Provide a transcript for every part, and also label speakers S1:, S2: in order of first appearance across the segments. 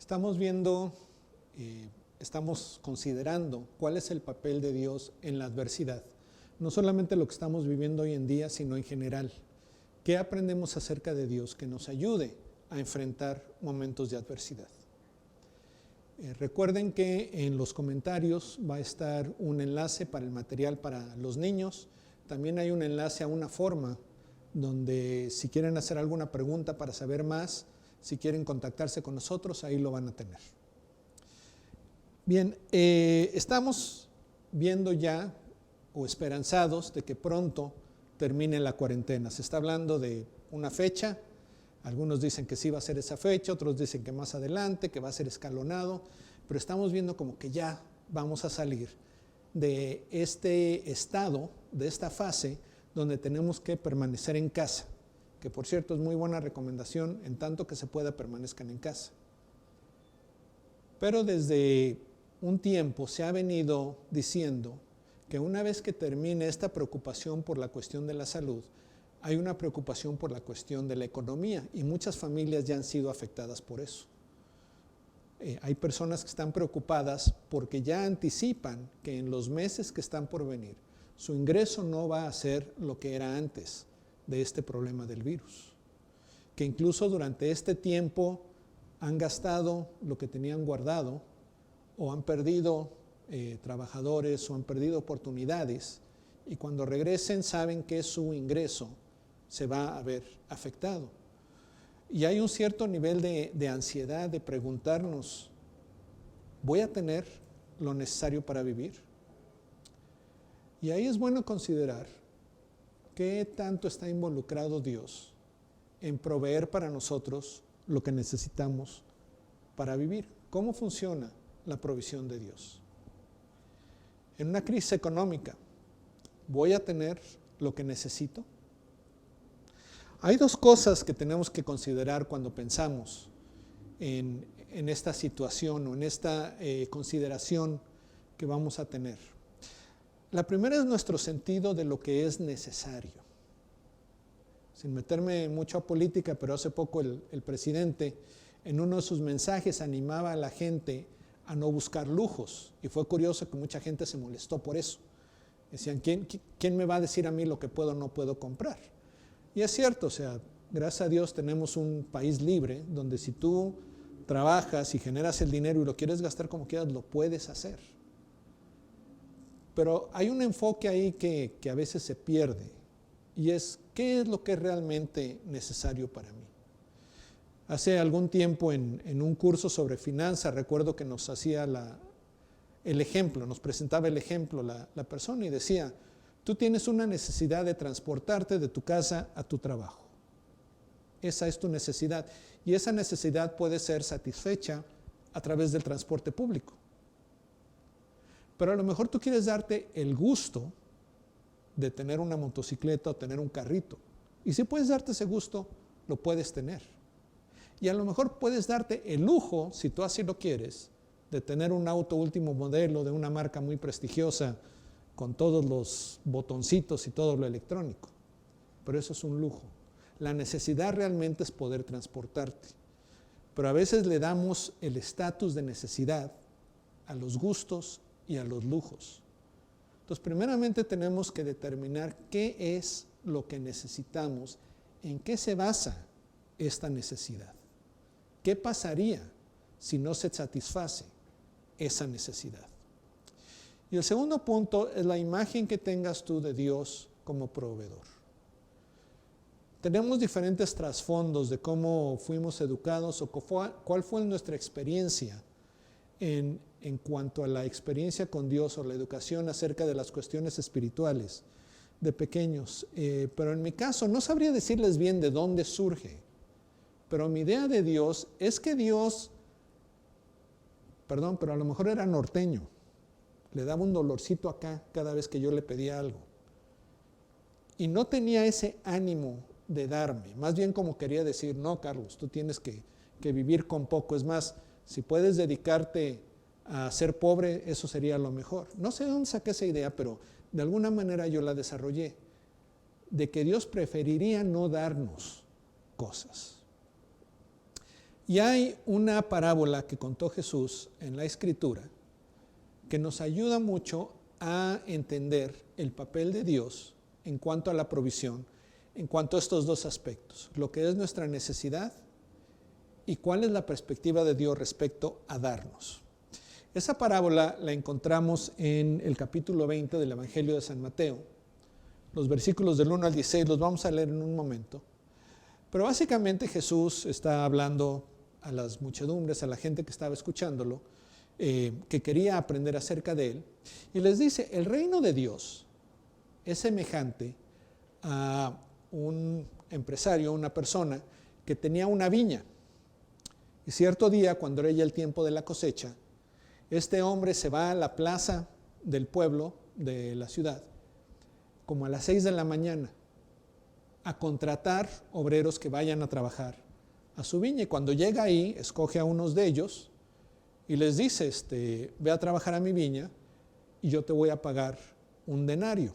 S1: Estamos viendo, estamos considerando cuál es el papel de Dios en la adversidad. No solamente lo que estamos viviendo hoy en día, sino en general. ¿Qué aprendemos acerca de Dios que nos ayude a enfrentar momentos de adversidad? Recuerden que en los comentarios va a estar un enlace para el material para los niños. También hay un enlace a una forma donde si quieren hacer alguna pregunta para saber más, si quieren contactarse con nosotros, ahí lo van a tener. Bien, estamos viendo ya o esperanzados de que pronto termine la cuarentena. Se está hablando de una fecha, algunos dicen que sí va a ser esa fecha, otros dicen que más adelante, que va a ser escalonado, pero estamos viendo como que ya vamos a salir de este estado, de esta fase, donde tenemos que permanecer en casa, que por cierto es muy buena recomendación, en tanto que se pueda permanezcan en casa. Pero desde un tiempo se ha venido diciendo que una vez que termine esta preocupación por la cuestión de la salud, hay una preocupación por la cuestión de la economía y muchas familias ya han sido afectadas por eso. Hay personas que están preocupadas porque ya anticipan que en los meses que están por venir, su ingreso no va a ser lo que era antes de este problema del virus. Que incluso durante este tiempo han gastado lo que tenían guardado o han perdido trabajadores o han perdido oportunidades y cuando regresen saben que su ingreso se va a ver afectado. Y hay un cierto nivel de ansiedad de preguntarnos, ¿voy a tener lo necesario para vivir? Y ahí es bueno considerar qué tanto está involucrado Dios en proveer para nosotros lo que necesitamos para vivir. ¿Cómo funciona la provisión de Dios? En una crisis económica, ¿voy a tener lo que necesito? Hay dos cosas que tenemos que considerar cuando pensamos en esta situación o en esta consideración que vamos a tener. La primera es nuestro sentido de lo que es necesario. Sin meterme mucho a política, pero hace poco el presidente en uno de sus mensajes animaba a la gente a no buscar lujos. Y fue curioso que mucha gente se molestó por eso. Decían, ¿quién me va a decir a mí lo que puedo o no puedo comprar? Y es cierto, o sea, gracias a Dios tenemos un país libre donde si tú trabajas y generas el dinero y lo quieres gastar como quieras, lo puedes hacer. Pero hay un enfoque ahí que a veces se pierde y es, ¿qué es lo que es realmente necesario para mí? Hace algún tiempo en un curso sobre finanzas, recuerdo que nos hacía el ejemplo, nos presentaba el ejemplo la persona y decía, tú tienes una necesidad de transportarte de tu casa a tu trabajo. Esa es tu necesidad y esa necesidad puede ser satisfecha a través del transporte público. Pero a lo mejor tú quieres darte el gusto de tener una motocicleta o tener un carrito. Y si puedes darte ese gusto, lo puedes tener. Y a lo mejor puedes darte el lujo, si tú así lo quieres, de tener un auto último modelo de una marca muy prestigiosa con todos los botoncitos y todo lo electrónico. Pero eso es un lujo. La necesidad realmente es poder transportarte. Pero a veces le damos el estatus de necesidad a los gustos y a los lujos. Entonces, primeramente tenemos que determinar qué es lo que necesitamos, en qué se basa esta necesidad. ¿Qué pasaría si no se satisface esa necesidad? Y el segundo punto es la imagen que tengas tú de Dios como proveedor. Tenemos diferentes trasfondos de cómo fuimos educados o cuál fue nuestra experiencia en cuanto a la experiencia con Dios o la educación acerca de las cuestiones espirituales de pequeños. Pero en mi caso no sabría decirles bien de dónde surge. Pero mi idea de Dios es que Dios, pero a lo mejor era norteño. Le daba un dolorcito acá cada vez que yo le pedía algo. Y no tenía ese ánimo de darme. Más bien como quería decir, no, Carlos, tú tienes que vivir con poco. Es más, si puedes dedicarte a ser pobre, eso sería lo mejor. No sé de dónde saqué esa idea, pero de alguna manera yo la desarrollé. De que Dios preferiría no darnos cosas. Y hay una parábola que contó Jesús en la Escritura que nos ayuda mucho a entender el papel de Dios en cuanto a la provisión, en cuanto a estos dos aspectos, lo que es nuestra necesidad y cuál es la perspectiva de Dios respecto a darnos. Esa parábola la encontramos en el capítulo 20 del Evangelio de San Mateo. Los versículos del 1 al 16 los vamos a leer en un momento. Pero básicamente Jesús está hablando a las muchedumbres, a la gente que estaba escuchándolo, que quería aprender acerca de él, y les dice, el reino de Dios es semejante a un empresario, una persona que tenía una viña. Y cierto día, cuando era ya el tiempo de la cosecha, este hombre se va a la plaza del pueblo, de la ciudad, como a las 6 de la mañana, a contratar obreros que vayan a trabajar a su viña. Y cuando llega ahí, escoge a unos de ellos y les dice, ve a trabajar a mi viña y yo te voy a pagar un denario.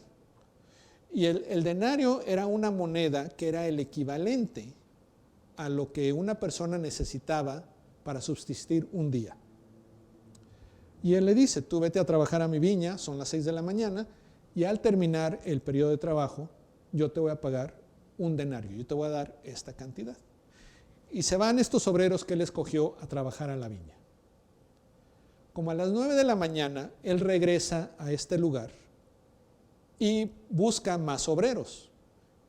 S1: Y el denario era una moneda que era el equivalente a lo que una persona necesitaba para subsistir un día. Y él le dice, tú vete a trabajar a mi viña, son las 6 de la mañana, y al terminar el periodo de trabajo, yo te voy a pagar un denario, yo te voy a dar esta cantidad. Y se van estos obreros que él escogió a trabajar a la viña. Como a las 9 de la mañana, él regresa a este lugar y busca más obreros.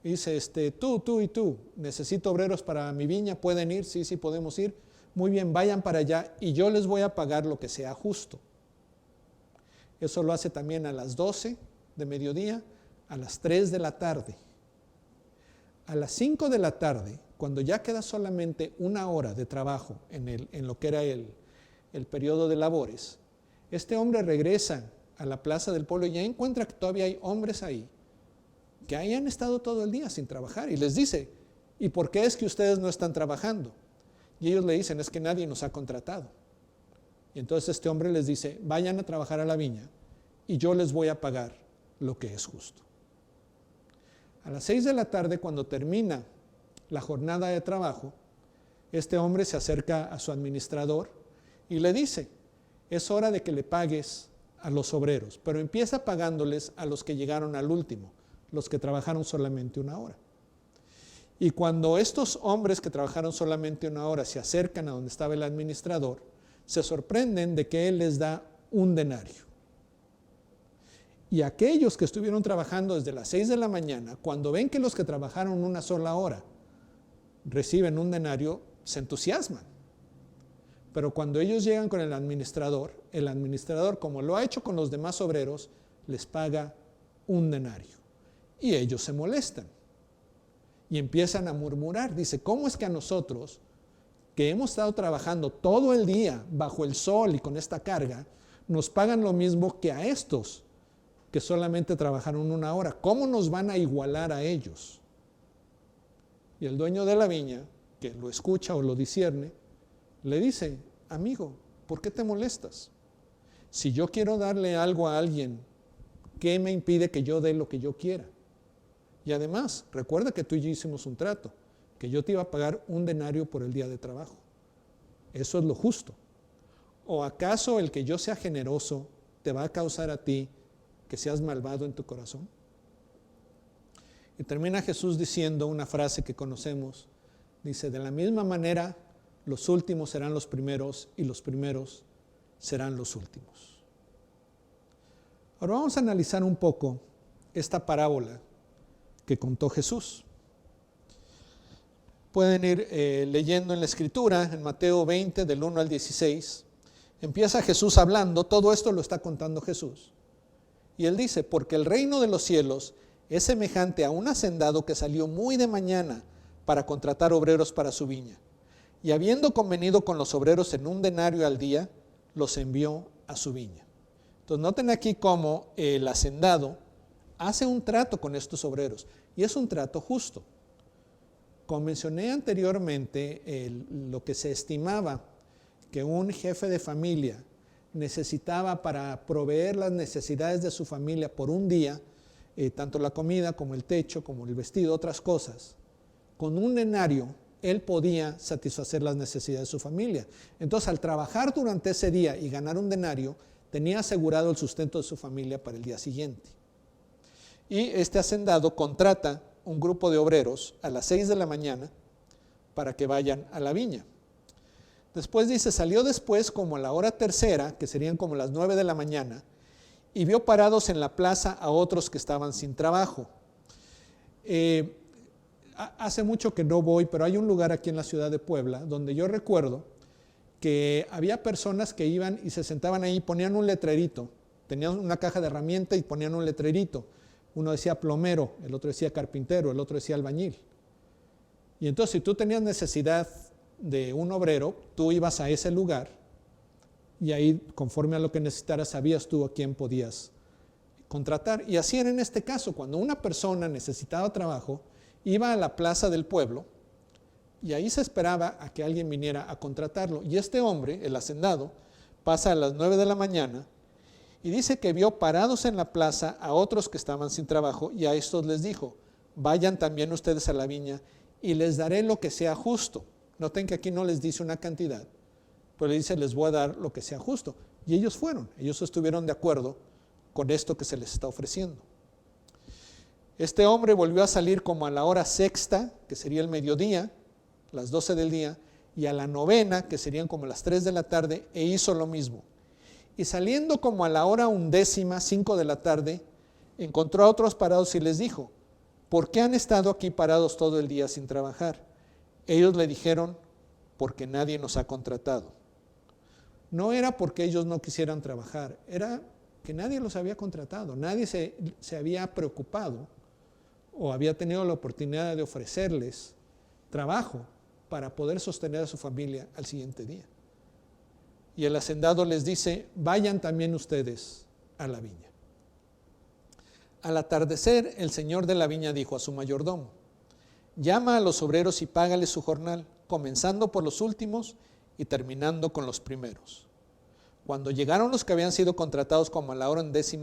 S1: Y dice, tú y tú, necesito obreros para mi viña, ¿pueden ir? Sí, podemos ir. Muy bien, vayan para allá y yo les voy a pagar lo que sea justo. Eso lo hace también a las 12 de mediodía, a las 3 de la tarde. A las 5 de la tarde, cuando ya queda solamente una hora de trabajo en lo que era el periodo de labores, este hombre regresa a la plaza del pueblo y ya encuentra que todavía hay hombres ahí que hayan estado todo el día sin trabajar y les dice, ¿y por qué es que ustedes no están trabajando? Y ellos le dicen, es que nadie nos ha contratado. Y entonces este hombre les dice, vayan a trabajar a la viña y yo les voy a pagar lo que es justo. A las 6 de la tarde, cuando termina la jornada de trabajo, este hombre se acerca a su administrador y le dice, es hora de que le pagues a los obreros, pero empieza pagándoles a los que llegaron al último, los que trabajaron solamente una hora. Y cuando estos hombres que trabajaron solamente una hora se acercan a donde estaba el administrador, se sorprenden de que él les da un denario. Y aquellos que estuvieron trabajando desde las 6 de la mañana, cuando ven que los que trabajaron una sola hora reciben un denario, se entusiasman. Pero cuando ellos llegan con el administrador, como lo ha hecho con los demás obreros, les paga un denario. Y ellos se molestan. Y empiezan a murmurar. Dice, ¿cómo es que a nosotros, que hemos estado trabajando todo el día bajo el sol y con esta carga, nos pagan lo mismo que a estos que solamente trabajaron una hora? ¿Cómo nos van a igualar a ellos? Y el dueño de la viña, que lo escucha o lo discierne, le dice, amigo, ¿por qué te molestas? Si yo quiero darle algo a alguien, ¿qué me impide que yo dé lo que yo quiera? Y además, recuerda que tú y yo hicimos un trato, que yo te iba a pagar un denario por el día de trabajo. Eso es lo justo. ¿O acaso el que yo sea generoso te va a causar a ti que seas malvado en tu corazón? Y termina Jesús diciendo una frase que conocemos. Dice, de la misma manera, los últimos serán los primeros y los primeros serán los últimos. Ahora vamos a analizar un poco esta parábola que contó Jesús. Pueden ir leyendo en la Escritura, en Mateo 20, del 1 al 16. Empieza Jesús hablando, todo esto lo está contando Jesús. Y él dice, porque el reino de los cielos es semejante a un hacendado que salió muy de mañana para contratar obreros para su viña. Y habiendo convenido con los obreros en un denario al día, los envió a su viña. Entonces noten aquí cómo el hacendado hace un trato con estos obreros, y es un trato justo. Como mencioné anteriormente, lo que se estimaba que un jefe de familia necesitaba para proveer las necesidades de su familia por un día, tanto la comida como el techo, como el vestido, otras cosas, con un denario él podía satisfacer las necesidades de su familia. Entonces, al trabajar durante ese día y ganar un denario, tenía asegurado el sustento de su familia para el día siguiente. Y este hacendado contrata un grupo de obreros a las 6 de la mañana para que vayan a la viña. Después dice, salió después como a la hora tercera, que serían como las 9 de la mañana, y vio parados en la plaza a otros que estaban sin trabajo. Hace mucho que no voy, pero hay un lugar aquí en la ciudad de Puebla donde yo recuerdo que había personas que iban y se sentaban ahí y ponían un letrerito. Tenían una caja de herramientas y ponían un letrerito. Uno decía plomero, el otro decía carpintero, el otro decía albañil. Y entonces si tú tenías necesidad de un obrero, tú ibas a ese lugar y ahí, conforme a lo que necesitaras, sabías tú a quién podías contratar. Y así era en este caso, cuando una persona necesitaba trabajo, iba a la plaza del pueblo y ahí se esperaba a que alguien viniera a contratarlo. Y este hombre, el hacendado, pasa a las 9 de la mañana y dice que vio parados en la plaza a otros que estaban sin trabajo y a estos les dijo, vayan también ustedes a la viña y les daré lo que sea justo. Noten que aquí no les dice una cantidad, pero le dice, les voy a dar lo que sea justo. Y ellos fueron, ellos estuvieron de acuerdo con esto que se les está ofreciendo. Este hombre volvió a salir como a la hora sexta, que sería el mediodía, las 12 del día, y a la novena, que serían como las 3 de la tarde, e hizo lo mismo. Y saliendo como a la hora 11, 5 de la tarde, encontró a otros parados y les dijo, ¿por qué han estado aquí parados todo el día sin trabajar? Ellos le dijeron, porque nadie nos ha contratado. No era porque ellos no quisieran trabajar, era que nadie los había contratado, nadie se había preocupado o había tenido la oportunidad de ofrecerles trabajo para poder sostener a su familia al siguiente día. Y el hacendado les dice, vayan también ustedes a la viña. Al atardecer, el señor de la viña dijo a su mayordomo, llama a los obreros y págales su jornal, comenzando por los últimos y terminando con los primeros. Cuando llegaron los que habían sido contratados como a la hora 10,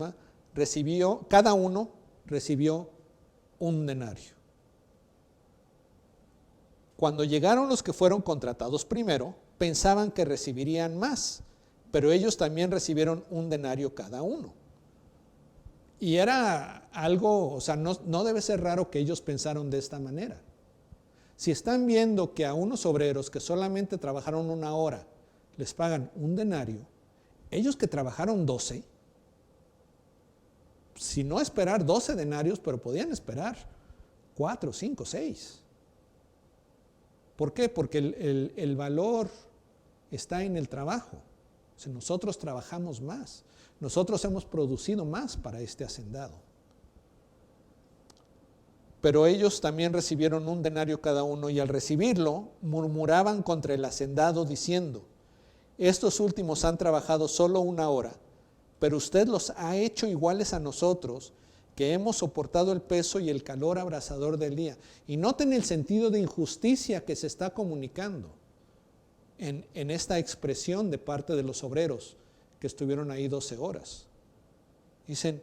S1: cada uno recibió un denario. Cuando llegaron los que fueron contratados primero, pensaban que recibirían más, pero ellos también recibieron un denario cada uno. Y era algo, o sea, no debe ser raro que ellos pensaron de esta manera. Si están viendo que a unos obreros que solamente trabajaron 1 hora les pagan un denario, ellos que trabajaron 12, si no esperar 12 denarios, pero podían esperar 4, 5, 6. ¿Por qué? Porque el valor está en el trabajo. O sea, nosotros trabajamos más. Nosotros hemos producido más para este hacendado. Pero ellos también recibieron un denario cada uno y al recibirlo murmuraban contra el hacendado diciendo, estos últimos han trabajado solo 1 hora, pero usted los ha hecho iguales a nosotros, que hemos soportado el peso y el calor abrasador del día. Y noten el sentido de injusticia que se está comunicando en esta expresión de parte de los obreros que estuvieron ahí 12 horas. Dicen,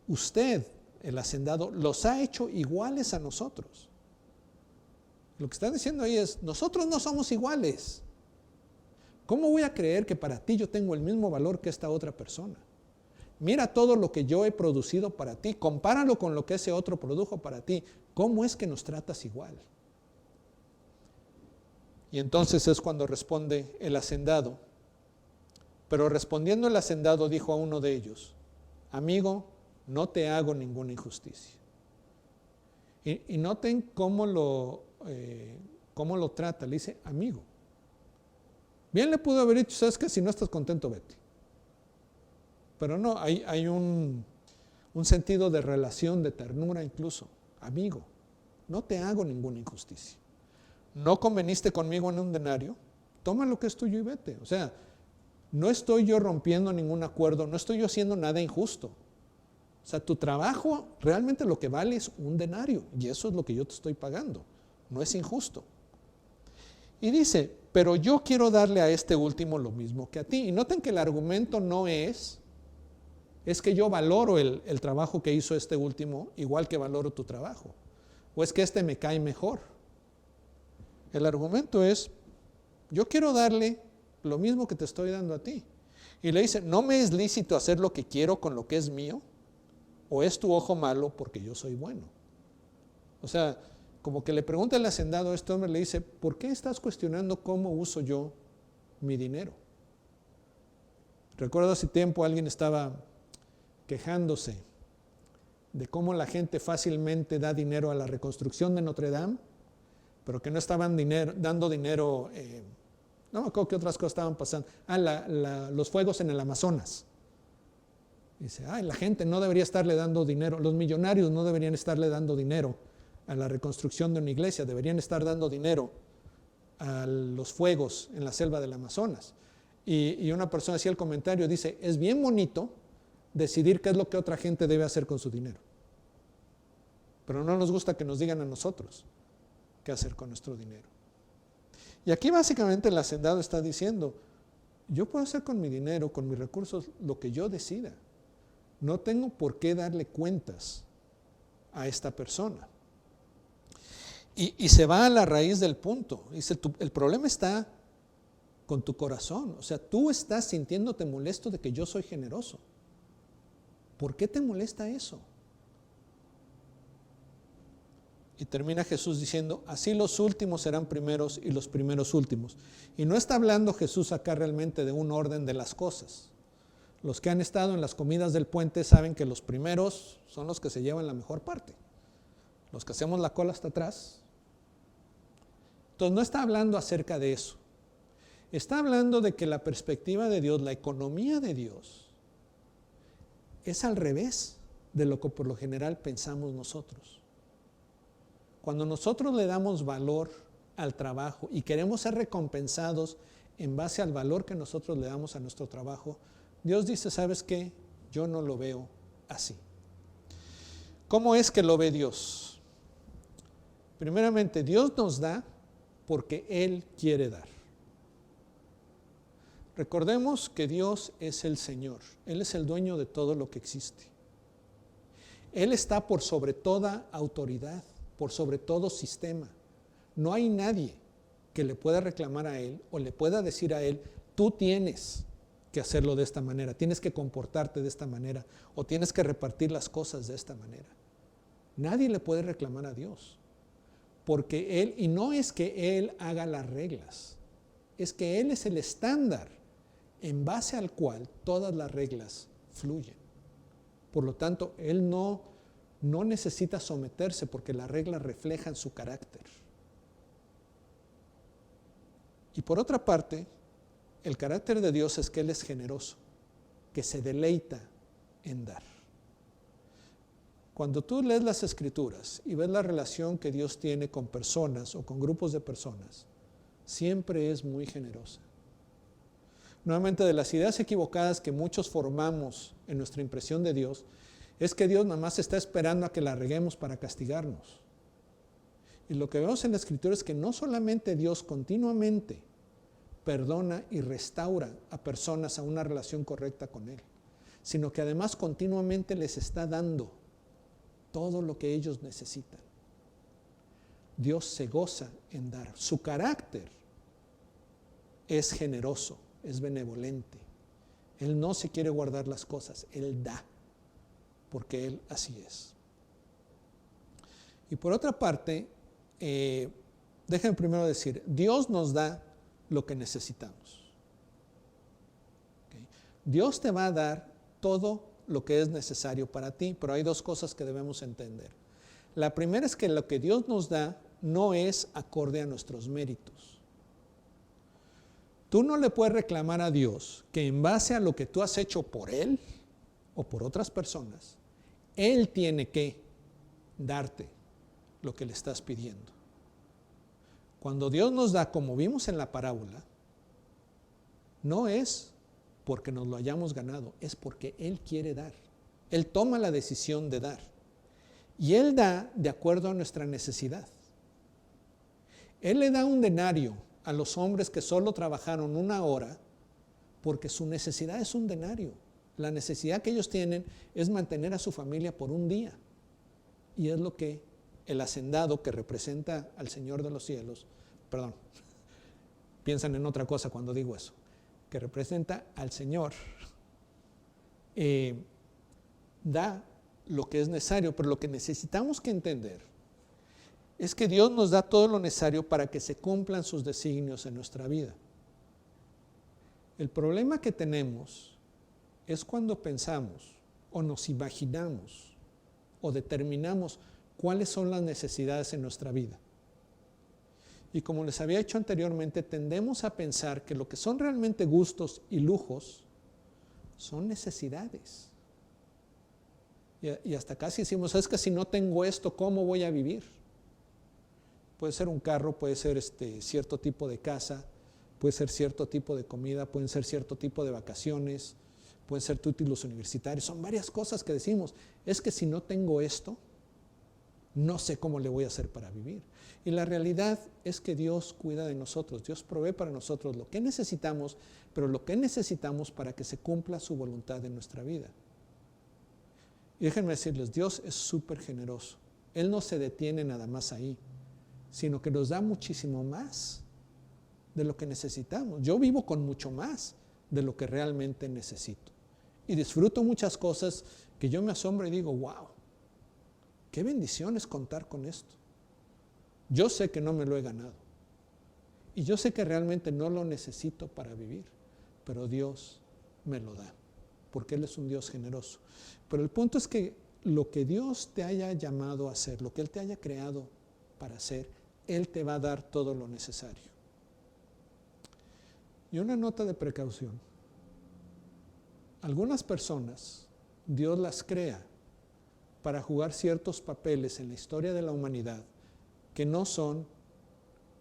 S1: usted, el hacendado, los ha hecho iguales a nosotros. Lo que están diciendo ahí es, nosotros no somos iguales. ¿Cómo voy a creer que para ti yo tengo el mismo valor que esta otra persona? Mira todo lo que yo he producido para ti, compáralo con lo que ese otro produjo para ti. ¿Cómo es que nos tratas igual? Y entonces es cuando responde el hacendado. Pero respondiendo el hacendado dijo a uno de ellos, amigo, no te hago ninguna injusticia. Y noten cómo lo trata, le dice amigo. Bien le pudo haber dicho, sabes que si no estás contento, vete. Pero no, hay un sentido de relación, de ternura incluso. Amigo, no te hago ninguna injusticia. No conveniste conmigo en un denario, toma lo que es tuyo y vete. O sea, no estoy yo rompiendo ningún acuerdo, no estoy yo haciendo nada injusto. O sea, tu trabajo realmente lo que vale es un denario y eso es lo que yo te estoy pagando. No es injusto. Y dice, pero yo quiero darle a este último lo mismo que a ti. Y noten que el argumento no es que yo valoro el trabajo que hizo este último igual que valoro tu trabajo. O es que este me cae mejor. El argumento es, yo quiero darle lo mismo que te estoy dando a ti. Y le dice, ¿no me es lícito hacer lo que quiero con lo que es mío? ¿O es tu ojo malo porque yo soy bueno? O sea, como que le pregunta el hacendado a este hombre, le dice, ¿por qué estás cuestionando cómo uso yo mi dinero? Recuerdo hace tiempo alguien estaba quejándose de cómo la gente fácilmente da dinero a la reconstrucción de Notre Dame, pero que no estaban dando dinero, no me acuerdo qué otras cosas estaban pasando. Los fuegos en el Amazonas. Dice, la gente no debería estarle dando dinero, los millonarios no deberían estarle dando dinero a la reconstrucción de una iglesia, deberían estar dando dinero a los fuegos en la selva del Amazonas. Y una persona hacía el comentario, dice, es bien bonito decidir qué es lo que otra gente debe hacer con su dinero, pero no nos gusta que nos digan a nosotros qué hacer con nuestro dinero. Y aquí básicamente el hacendado está diciendo, yo puedo hacer con mi dinero, con mis recursos, lo que yo decida. No tengo por qué darle cuentas a esta persona. Y se va a la raíz del punto. Dice, el problema está con tu corazón. O sea, tú estás sintiéndote molesto de que yo soy generoso. ¿Por qué te molesta eso? Y termina Jesús diciendo, así los últimos serán primeros y los primeros últimos. Y no está hablando Jesús acá realmente de un orden de las cosas. Los que han estado en las comidas del puente saben que los primeros son los que se llevan la mejor parte. Los que hacemos la cola hasta atrás. Entonces no está hablando acerca de eso. Está hablando de que la perspectiva de Dios, la economía de Dios, es al revés de lo que por lo general pensamos nosotros. Cuando nosotros le damos valor al trabajo y queremos ser recompensados en base al valor que nosotros le damos a nuestro trabajo, Dios dice, ¿sabes qué? Yo no lo veo así. ¿Cómo es que lo ve Dios? Primeramente, Dios nos da porque Él quiere dar. Recordemos que Dios es el Señor. Él es el dueño de todo lo que existe. Él está por sobre toda autoridad, por sobre todo sistema. No hay nadie que le pueda reclamar a Él o le pueda decir a Él, tú tienes que hacerlo de esta manera, tienes que comportarte de esta manera o tienes que repartir las cosas de esta manera. Nadie le puede reclamar a Dios, porque Él, y no es que Él haga las reglas, es que Él es el estándar en base al cual todas las reglas fluyen. Por lo tanto, Él no necesita someterse porque las reglas reflejan su carácter. Y por otra parte, el carácter de Dios es que Él es generoso, que se deleita en dar. Cuando tú lees las Escrituras y ves la relación que Dios tiene con personas o con grupos de personas, siempre es muy generosa. Nuevamente, de las ideas equivocadas que muchos formamos en nuestra impresión de Dios, es que Dios nada más está esperando a que la reguemos para castigarnos. Y lo que vemos en la Escritura es que no solamente Dios continuamente perdona y restaura a personas a una relación correcta con Él, sino que además continuamente les está dando todo lo que ellos necesitan. Dios se goza en dar. Su carácter es generoso, es benevolente. Él no se quiere guardar las cosas, Él da, porque Él así es. Y por otra parte, déjenme primero decir, Dios nos da lo que necesitamos. ¿Okay? Dios te va a dar todo lo que es necesario para ti, pero hay dos cosas que debemos entender. La primera es que lo que Dios nos da no es acorde a nuestros méritos. Tú no le puedes reclamar a Dios que en base a lo que tú has hecho por Él o por otras personas, Él tiene que darte lo que le estás pidiendo. Cuando Dios nos da, como vimos en la parábola, no es porque nos lo hayamos ganado, es porque Él quiere dar. Él toma la decisión de dar. Y Él da de acuerdo a nuestra necesidad. Él le da un denario a los hombres que solo trabajaron 1 hora porque su necesidad es un denario. La necesidad que ellos tienen es mantener a su familia por un día. Y es lo que el hacendado, que representa al Señor de los cielos, perdón, piensan en otra cosa cuando digo eso, que representa al Señor, da lo que es necesario, pero lo que necesitamos que entender es que Dios nos da todo lo necesario para que se cumplan sus designios en nuestra vida. El problema que tenemos es cuando pensamos o nos imaginamos o determinamos cuáles son las necesidades en nuestra vida. Y como les había dicho anteriormente, tendemos a pensar que lo que son realmente gustos y lujos son necesidades. Y hasta casi decimos, es que si no tengo esto, ¿cómo voy a vivir? Puede ser un carro, puede ser cierto tipo de casa, puede ser cierto tipo de comida, pueden ser cierto tipo de vacaciones, pueden ser títulos universitarios, son varias cosas que decimos, es que si no tengo esto, no sé cómo le voy a hacer para vivir. Y la realidad es que Dios cuida de nosotros, Dios provee para nosotros lo que necesitamos, pero lo que necesitamos para que se cumpla su voluntad en nuestra vida. Y déjenme decirles, Dios es súper generoso. Él no se detiene nada más ahí, sino que nos da muchísimo más de lo que necesitamos. Yo vivo con mucho más de lo que realmente necesito. Y disfruto muchas cosas que yo me asombro y digo, wow, qué bendición es contar con esto. Yo sé que no me lo he ganado. Y yo sé que realmente no lo necesito para vivir, pero Dios me lo da, porque Él es un Dios generoso. Pero el punto es que lo que Dios te haya llamado a hacer, lo que Él te haya creado para hacer, Él te va a dar todo lo necesario. Y una nota de precaución. Algunas personas, Dios las crea para jugar ciertos papeles en la historia de la humanidad que no son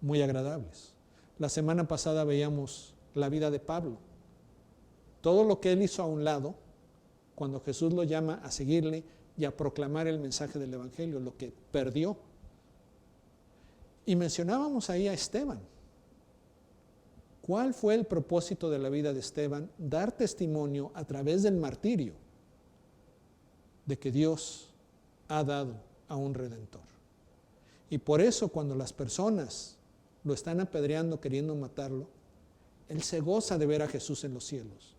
S1: muy agradables. La semana pasada veíamos la vida de Pablo. Todo lo que él hizo a un lado, cuando Jesús lo llama a seguirle y a proclamar el mensaje del Evangelio, lo que perdió. Y mencionábamos ahí a Esteban. ¿Cuál fue el propósito de la vida de Esteban? Dar testimonio a través del martirio de que Dios ha dado a un Redentor. Y por eso cuando las personas lo están apedreando queriendo matarlo, él se goza de ver a Jesús en los cielos.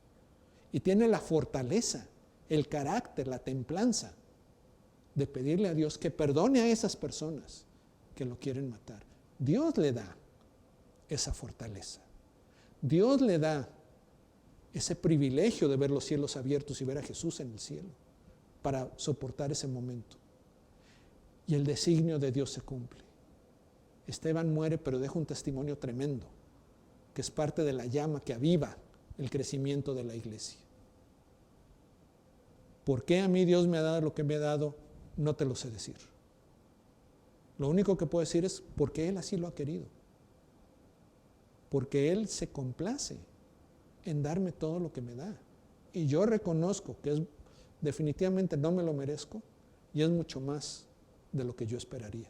S1: Y tiene la fortaleza, el carácter, la templanza de pedirle a Dios que perdone a esas personas que lo quieren matar. Dios le da esa fortaleza. Dios le da ese privilegio de ver los cielos abiertos y ver a Jesús en el cielo para soportar ese momento. Y el designio de Dios se cumple. Esteban muere, pero deja un testimonio tremendo, que es parte de la llama que aviva el crecimiento de la iglesia. ¿Por qué a mí Dios me ha dado lo que me ha dado? No te lo sé decir. Lo único que puedo decir es porque Él así lo ha querido. Porque Él se complace en darme todo lo que me da. Y yo reconozco que definitivamente no me lo merezco y es mucho más de lo que yo esperaría.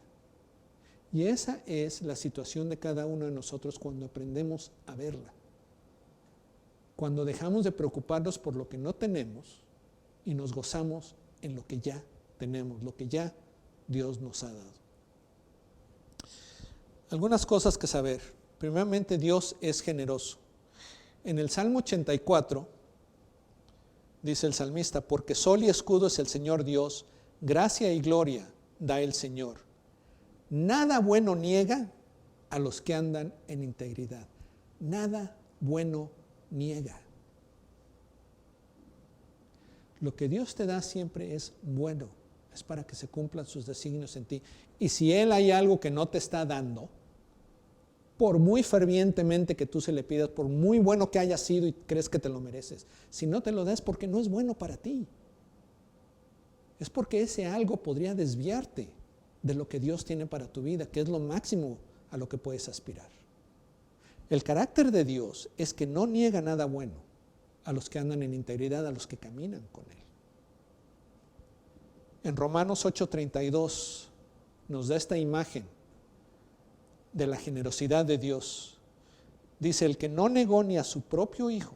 S1: Y esa es la situación de cada uno de nosotros cuando aprendemos a verla. Cuando dejamos de preocuparnos por lo que no tenemos y nos gozamos en lo que ya tenemos, lo que ya Dios nos ha dado. Algunas cosas que saber. Primeramente, Dios es generoso. En el Salmo 84, dice el salmista, porque sol y escudo es el Señor Dios, gracia y gloria da el Señor. Nada bueno niega a los que andan en integridad. Nada bueno niega. Lo que Dios te da siempre es bueno, es para que se cumplan sus designios en ti. Y si Él hay algo que no te está dando, por muy fervientemente que tú se le pidas, por muy bueno que haya sido y crees que te lo mereces, si no te lo das porque no es bueno para ti, es porque ese algo podría desviarte de lo que Dios tiene para tu vida, que es lo máximo a lo que puedes aspirar. El carácter de Dios es que no niega nada bueno a los que andan en integridad, a los que caminan con Él. En Romanos 8:32 nos da esta imagen de la generosidad de Dios. Dice, el que no negó ni a su propio Hijo,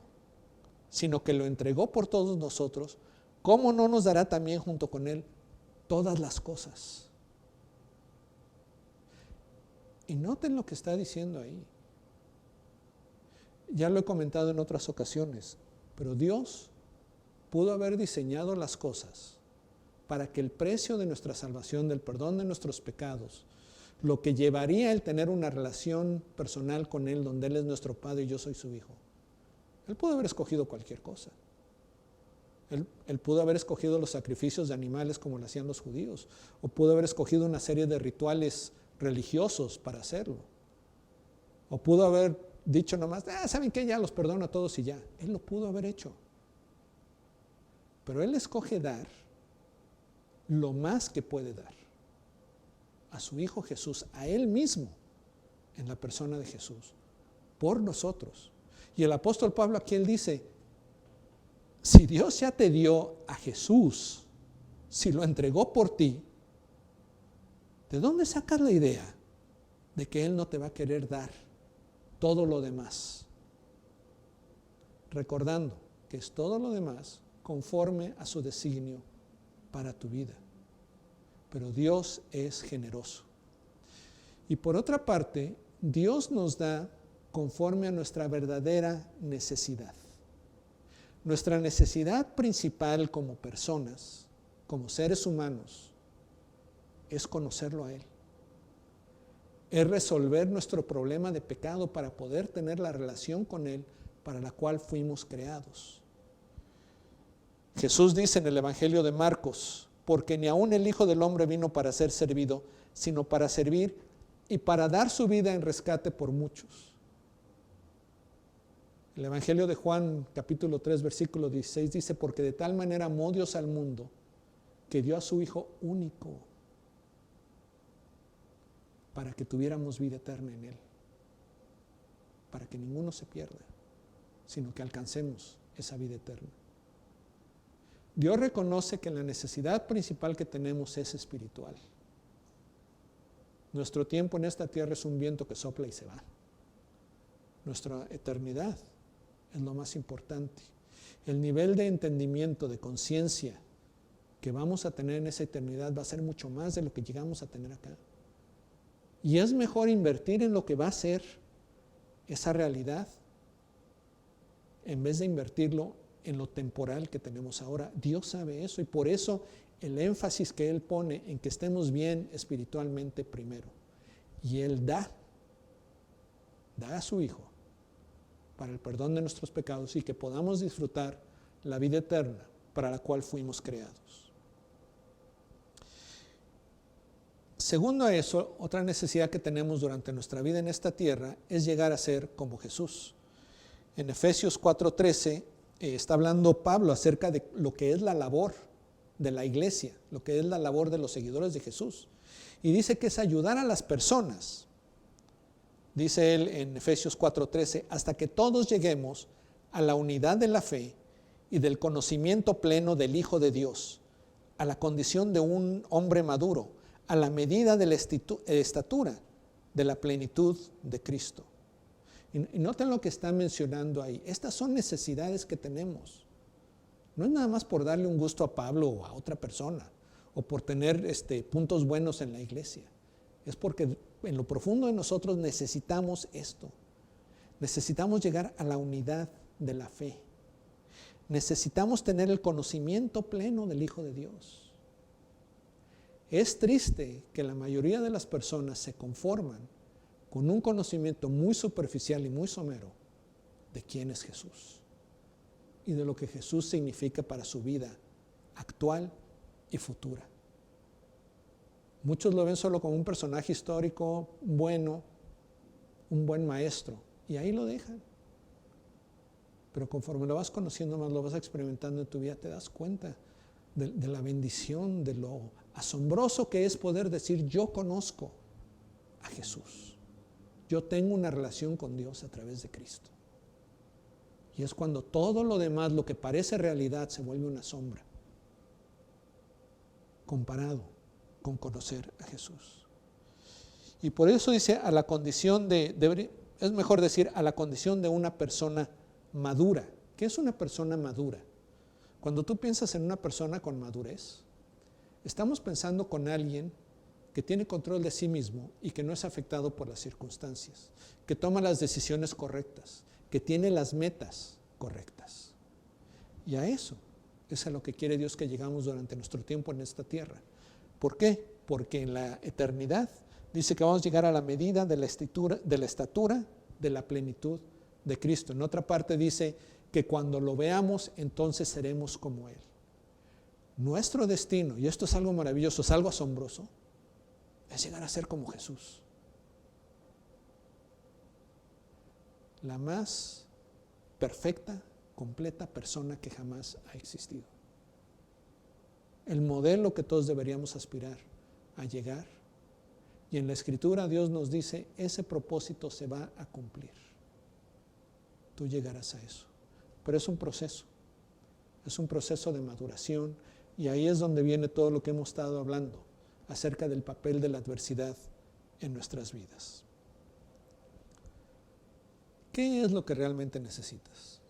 S1: sino que lo entregó por todos nosotros, ¿cómo no nos dará también junto con Él todas las cosas? Y noten lo que está diciendo ahí. Ya lo he comentado en otras ocasiones, pero Dios pudo haber diseñado las cosas para que el precio de nuestra salvación, del perdón de nuestros pecados, lo que llevaría el tener una relación personal con Él, donde Él es nuestro Padre y yo soy su Hijo. Él pudo haber escogido cualquier cosa. Él pudo haber escogido los sacrificios de animales como lo hacían los judíos, o pudo haber escogido una serie de rituales religiosos para hacerlo, o pudo haber dicho nomás, ¿saben qué? Ya los perdono a todos y ya. Él lo pudo haber hecho. Pero Él escoge dar lo más que puede dar a su Hijo Jesús, a Él mismo, en la persona de Jesús, por nosotros. Y el apóstol Pablo aquí él dice, si Dios ya te dio a Jesús, si lo entregó por ti, ¿de dónde sacas la idea de que Él no te va a querer dar todo lo demás? Recordando que es todo lo demás conforme a su designio para tu vida. Pero Dios es generoso. Y por otra parte, Dios nos da conforme a nuestra verdadera necesidad. Nuestra necesidad principal como personas, como seres humanos, es conocerlo a Él. Es resolver nuestro problema de pecado para poder tener la relación con Él para la cual fuimos creados. Jesús dice en el Evangelio de Marcos, porque ni aun el Hijo del Hombre vino para ser servido, sino para servir y para dar su vida en rescate por muchos. El Evangelio de Juan, capítulo 3, versículo 16, dice, porque de tal manera amó Dios al mundo, que dio a su Hijo único, para que tuviéramos vida eterna en Él, para que ninguno se pierda, sino que alcancemos esa vida eterna. Dios reconoce que la necesidad principal que tenemos es espiritual. Nuestro tiempo en esta tierra es un viento que sopla y se va. Nuestra eternidad es lo más importante. El nivel de entendimiento, de conciencia que vamos a tener en esa eternidad va a ser mucho más de lo que llegamos a tener acá. Y es mejor invertir en lo que va a ser esa realidad en vez de invertirlo en lo temporal que tenemos ahora. Dios sabe eso y por eso el énfasis que Él pone en que estemos bien espiritualmente primero. Y Él da a su Hijo para el perdón de nuestros pecados y que podamos disfrutar la vida eterna para la cual fuimos creados. Segundo a eso, otra necesidad que tenemos durante nuestra vida en esta tierra es llegar a ser como Jesús. En Efesios 4:13 está hablando Pablo acerca de lo que es la labor de la iglesia, lo que es la labor de los seguidores de Jesús. Y dice que es ayudar a las personas. Dice él en Efesios 4:13, hasta que todos lleguemos a la unidad de la fe y del conocimiento pleno del Hijo de Dios, a la condición de un hombre maduro, a la medida de la estatura de la plenitud de Cristo. Y noten lo que está mencionando ahí. Estas son necesidades que tenemos. No es nada más por darle un gusto a Pablo o a otra persona, o por tener puntos buenos en la iglesia. Es porque en lo profundo de nosotros necesitamos esto. Necesitamos llegar a la unidad de la fe. Necesitamos tener el conocimiento pleno del Hijo de Dios. Es triste que la mayoría de las personas se conforman con un conocimiento muy superficial y muy somero de quién es Jesús y de lo que Jesús significa para su vida actual y futura. Muchos lo ven solo como un personaje histórico bueno, un buen maestro, y ahí lo dejan. Pero conforme lo vas conociendo más, lo vas experimentando en tu vida, te das cuenta de la bendición, de lo asombroso que es poder decir, yo conozco a Jesús. Yo tengo una relación con Dios a través de Cristo. Y es cuando todo lo demás, lo que parece realidad, se vuelve una sombra, comparado con conocer a Jesús. Y por eso dice, a la condición es mejor decir, a la condición de una persona madura. ¿Qué es una persona madura? Cuando tú piensas en una persona con madurez, estamos pensando con alguien que tiene control de sí mismo y que no es afectado por las circunstancias, que toma las decisiones correctas, que tiene las metas correctas. Y a eso es a lo que quiere Dios que llegamos durante nuestro tiempo en esta tierra. ¿Por qué? Porque en la eternidad dice que vamos a llegar a la medida de la estatura de la plenitud de Cristo. En otra parte dice que cuando lo veamos, entonces seremos como Él. Nuestro destino, y esto es algo maravilloso, es algo asombroso, es llegar a ser como Jesús. La más perfecta, completa persona que jamás ha existido. El modelo que todos deberíamos aspirar a llegar. Y en la Escritura Dios nos dice, ese propósito se va a cumplir. Tú llegarás a eso. Pero es un proceso de maduración, y ahí es donde viene todo lo que hemos estado hablando acerca del papel de la adversidad en nuestras vidas. ¿Qué es lo que realmente necesitas?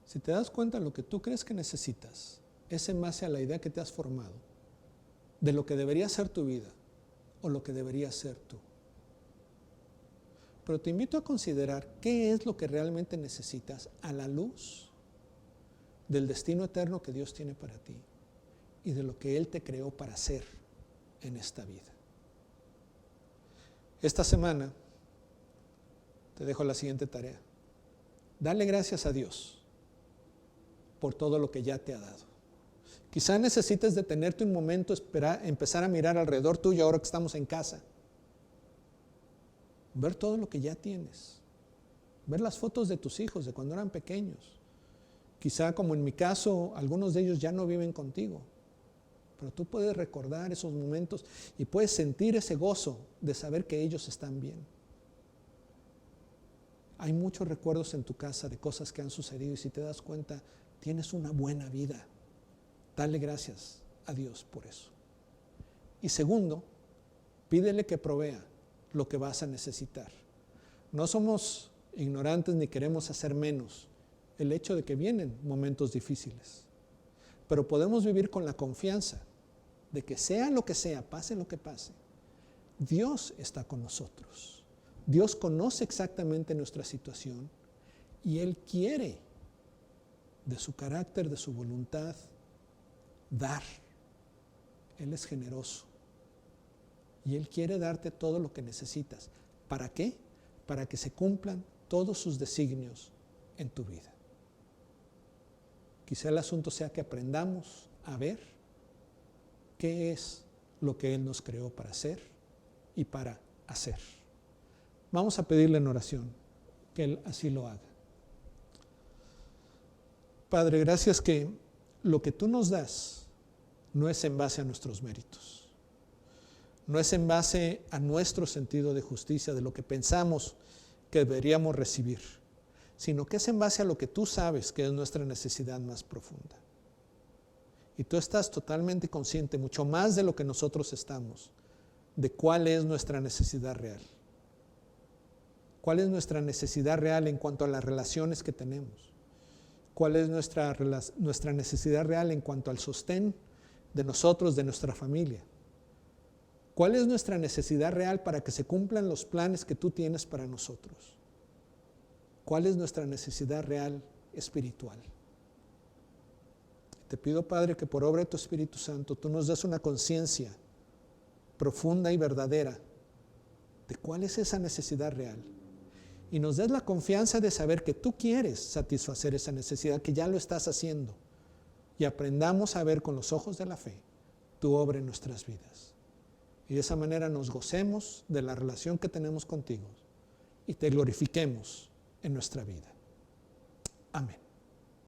S1: Si te das cuenta, lo que tú crees que necesitas es en base a la idea que te has formado de lo que debería ser tu vida o lo que debería ser tú. Pero te invito a considerar qué es lo que realmente necesitas a la luz del destino eterno que Dios tiene para ti y de lo que Él te creó para hacer en esta vida. Esta semana te dejo la siguiente tarea. Dale gracias a Dios por todo lo que ya te ha dado. Quizá necesites detenerte un momento, empezar a mirar alrededor tuyo ahora que estamos en casa. Ver todo lo que ya tienes. Ver las fotos de tus hijos de cuando eran pequeños. Quizá, como en mi caso, algunos de ellos ya no viven contigo. Pero tú puedes recordar esos momentos y puedes sentir ese gozo de saber que ellos están bien. Hay muchos recuerdos en tu casa de cosas que han sucedido y si te das cuenta, tienes una buena vida. Dale gracias a Dios por eso. Y segundo, pídele que provea lo que vas a necesitar. No somos ignorantes ni queremos hacer menos el hecho de que vienen momentos difíciles. Pero podemos vivir con la confianza de que sea lo que sea, pase lo que pase, Dios está con nosotros. Dios conoce exactamente nuestra situación y Él quiere, de su carácter, de su voluntad, dar. Él es generoso y Él quiere darte todo lo que necesitas. ¿Para qué? Para que se cumplan todos sus designios en tu vida. Quizá el asunto sea que aprendamos a ver qué es lo que Él nos creó para hacer y para hacer. Vamos a pedirle en oración que Él así lo haga. Padre, gracias que lo que tú nos das no es en base a nuestros méritos, no es en base a nuestro sentido de justicia, de lo que pensamos que deberíamos recibir, sino que es en base a lo que tú sabes que es nuestra necesidad más profunda. Y tú estás totalmente consciente, mucho más de lo que nosotros estamos, de cuál es nuestra necesidad real. ¿Cuál es nuestra necesidad real en cuanto a las relaciones que tenemos? ¿Cuál es nuestra necesidad real en cuanto al sostén de nosotros, de nuestra familia? ¿Cuál es nuestra necesidad real para que se cumplan los planes que tú tienes para nosotros? ¿Cuál es nuestra necesidad real espiritual? Te pido, Padre, que por obra de tu Espíritu Santo tú nos des una conciencia profunda y verdadera de cuál es esa necesidad real. Y nos des la confianza de saber que tú quieres satisfacer esa necesidad, que ya lo estás haciendo. Y aprendamos a ver con los ojos de la fe tu obra en nuestras vidas. Y de esa manera nos gocemos de la relación que tenemos contigo y te glorifiquemos en nuestra vida. Amén.